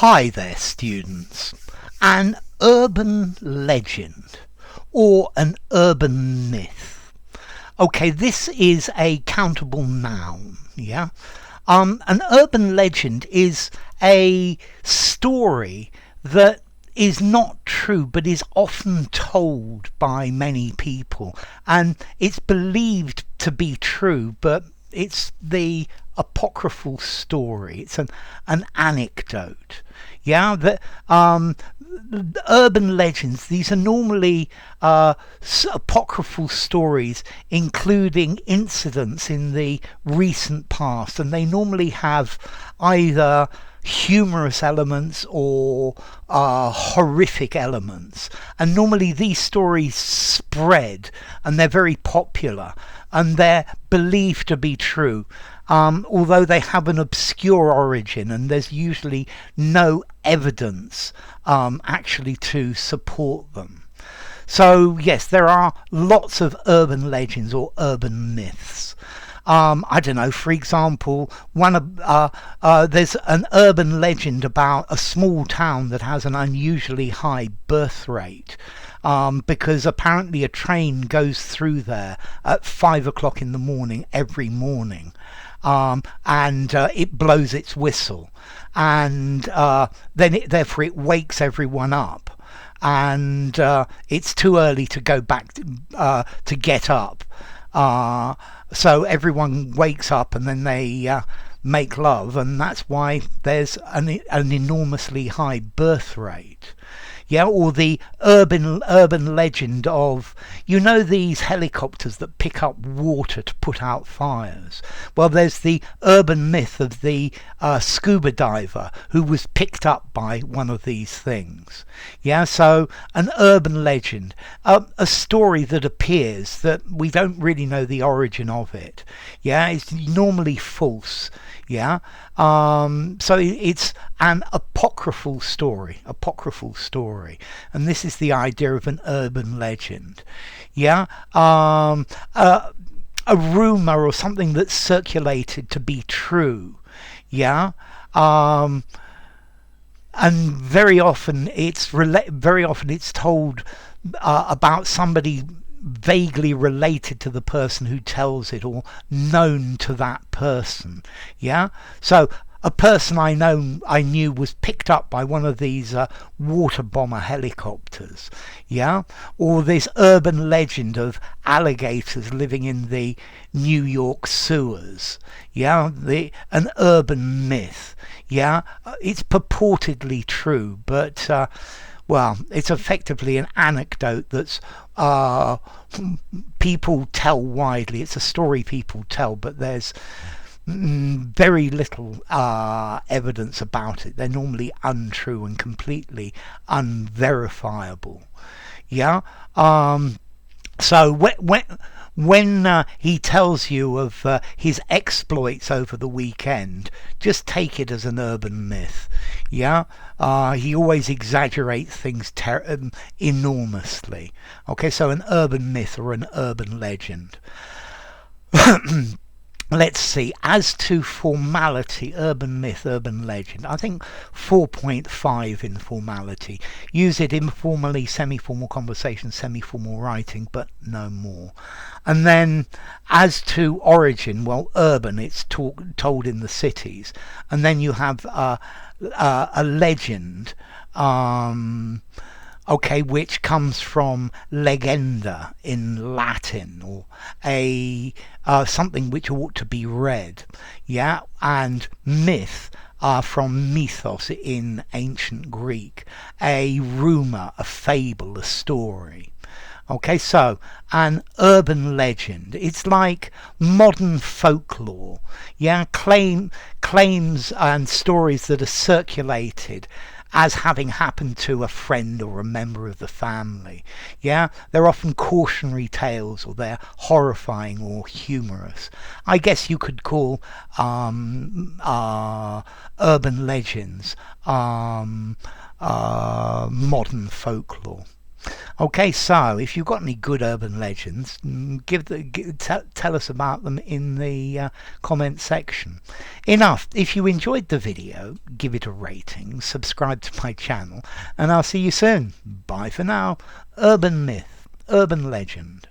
Hi there, students. An urban legend or an urban myth. Okay, this is a countable noun, yeah? An urban legend is a story that is not true but is often told by many people, and it's believed to be true, but it's the apocryphal story. It's an anecdote. Yeah, the urban legends, these are normally apocryphal stories including incidents in the recent past, and they normally have either humorous elements or horrific elements, and normally these stories spread and they're very popular and they're believed to be true, although they have an obscure origin and there's usually no evidence actually to support them. So yes, there are lots of urban legends or urban myths. I don't know, for example, there's an urban legend about a small town that has an unusually high birth rate, because apparently a train goes through there at 5 o'clock in the morning every morning, and it blows its whistle, and therefore it wakes everyone up, and it's too early to go back to get up. So everyone wakes up and then they make love, and that's why there's an enormously high birth rate. Yeah, or the urban legend of, these helicopters that pick up water to put out fires. Well, there's the urban myth of the scuba diver who was picked up by one of these things. Yeah, so an urban legend, a story that appears that we don't really know the origin of it. Yeah, it's normally false. Yeah, so it's an apocryphal story, and this is the idea of an urban legend. Yeah, a rumor or something that's circulated to be true. Yeah, and very often it's told about somebody vaguely related to the person who tells it or known to that person. Yeah, so a person I knew was picked up by one of these water bomber helicopters. Yeah, or this urban legend of alligators living in the New York sewers. Yeah, an urban myth. Yeah, it's purportedly true, but well, it's effectively an anecdote that's people tell widely. It's a story people tell, but there's very little evidence about it. They're normally untrue and completely unverifiable. Yeah. So when he tells you of his exploits over the weekend, just take it as an urban myth. Yeah, he always exaggerates things enormously. Okay, so an urban myth or an urban legend. Let's see, as to formality, urban myth, urban legend, I think 4.5 in formality. Use it informally, semi-formal conversation, semi-formal writing, but no more. And then as to origin, well, urban, it's told in the cities. And then you have a legend, which comes from legenda in Latin, or something which ought to be read. Yeah, and myth from mythos in ancient Greek, a rumour, a fable, a story. Okay, so an urban legend, it's like modern folklore. Yeah, claims and stories that are circulated as having happened to a friend or a member of the family. Yeah, they're often cautionary tales, or they're horrifying or humorous. I guess you could call urban legends modern folklore. Okay, so if you've got any good urban legends, tell us about them in the comment section. Enough. If you enjoyed the video, give it a rating, subscribe to my channel, and I'll see you soon. Bye for now. Urban myth, urban legend.